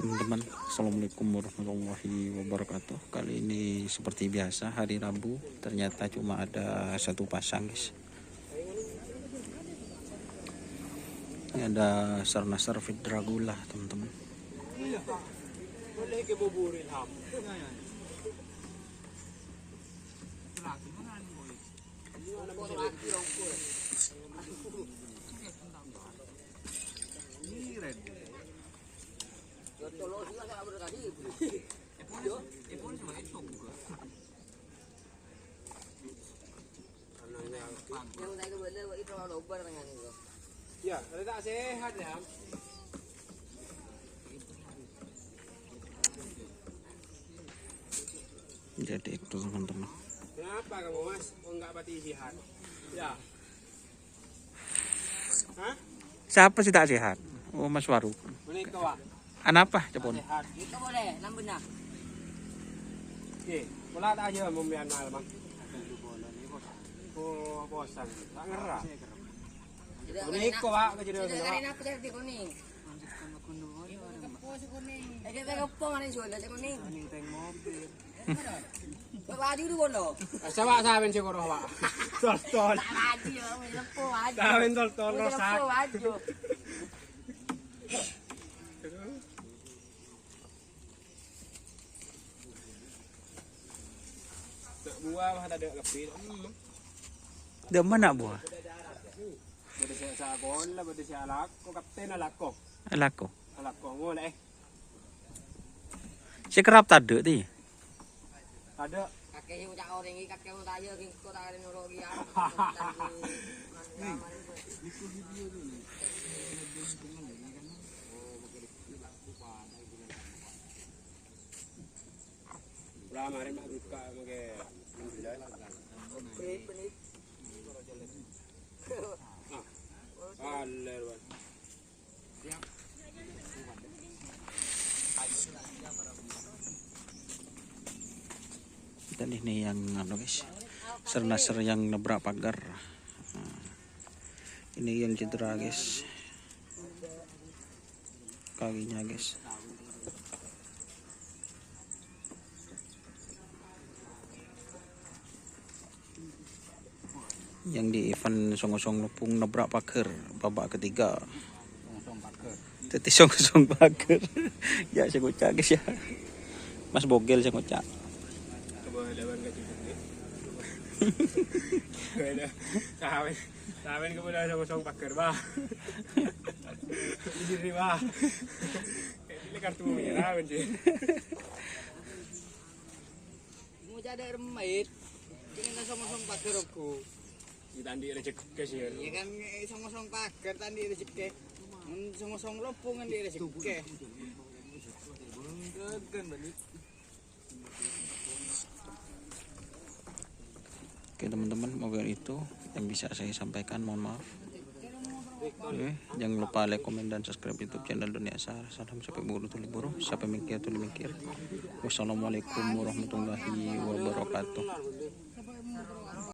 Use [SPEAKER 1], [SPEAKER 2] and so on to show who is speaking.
[SPEAKER 1] Teman-teman, assalamualaikum warahmatullahi wabarakatuh. Kali ini seperti biasa hari Rabu, ternyata cuma ada satu pasang, guys. Ini ada Sarnasar Fit Dragula, teman-teman.
[SPEAKER 2] Ya, tak sehat ya.
[SPEAKER 1] Jadi itu teman-teman.
[SPEAKER 2] Kenapa kamu mas? Oh, enggak pati sehat. Ya. Hah?
[SPEAKER 1] Siapa sih tak sehat? Oh, Mas Waru.
[SPEAKER 2] Menikah wak.
[SPEAKER 1] Anapa, Cepon?
[SPEAKER 2] Sehat.
[SPEAKER 3] Itu boleh, nambah nak.
[SPEAKER 2] Oke, bola tak aja membian mal bang. Oh, bosan. Tak ngerah. Menikah wak kejadian
[SPEAKER 3] Tidak
[SPEAKER 2] wak.
[SPEAKER 3] kalian apa jadi kuning? Kita kepong ada jual ada kuning. Baju dulu bono.
[SPEAKER 2] Coba saben sih koroh wak. Tol.
[SPEAKER 3] Baju, lepo baju.
[SPEAKER 2] Saben tol rosak.
[SPEAKER 3] Lepo baju.
[SPEAKER 2] Buah mah ada kepil.
[SPEAKER 1] Dia mana buah?
[SPEAKER 2] Bade siya sa bola, bade siya alak ko kapten alak ko.
[SPEAKER 1] Alako.
[SPEAKER 2] Alak ko ngol
[SPEAKER 1] Si kerap tade ti.
[SPEAKER 2] Ada
[SPEAKER 3] Kakek yang cak orang ini, kakek yang tanya, kau tak ada nurut dia.
[SPEAKER 2] lama rin mabuka mage
[SPEAKER 3] Penit.
[SPEAKER 2] aler ban.
[SPEAKER 1] Dan ini yang guys, Sarnasar yang nabrak pagar. Nah, ini yang cedera, guys. Kakinya, guys. Yang di event song-song Lupung nabrak pagar babak ketiga. Teti song-song pagar. Ya saya ngocak, guys ya. Mas Bogel saya ngocak.
[SPEAKER 2] Laban ka cukup. Saben ko muna sa kusong paker ba. Hindi ba. Ini kartu merah ben sih.
[SPEAKER 3] Mau jadi remait. Jangan sama-sama pagar aku.
[SPEAKER 2] Ditandi rezeki ke sih.
[SPEAKER 3] Ya kan sama-sama pagar tadi rezeki. Sama-sama lopong kan dia rezeki. Kan balik.
[SPEAKER 1] Oke teman-teman, mungkin itu yang bisa saya sampaikan, mohon maaf. Oke, jangan lupa like, komen, dan subscribe YouTube channel Dunia Asar. Salam sampai buru tuli buru, sampai mikir tuli mikir. Wassalamualaikum warahmatullahi wabarakatuh.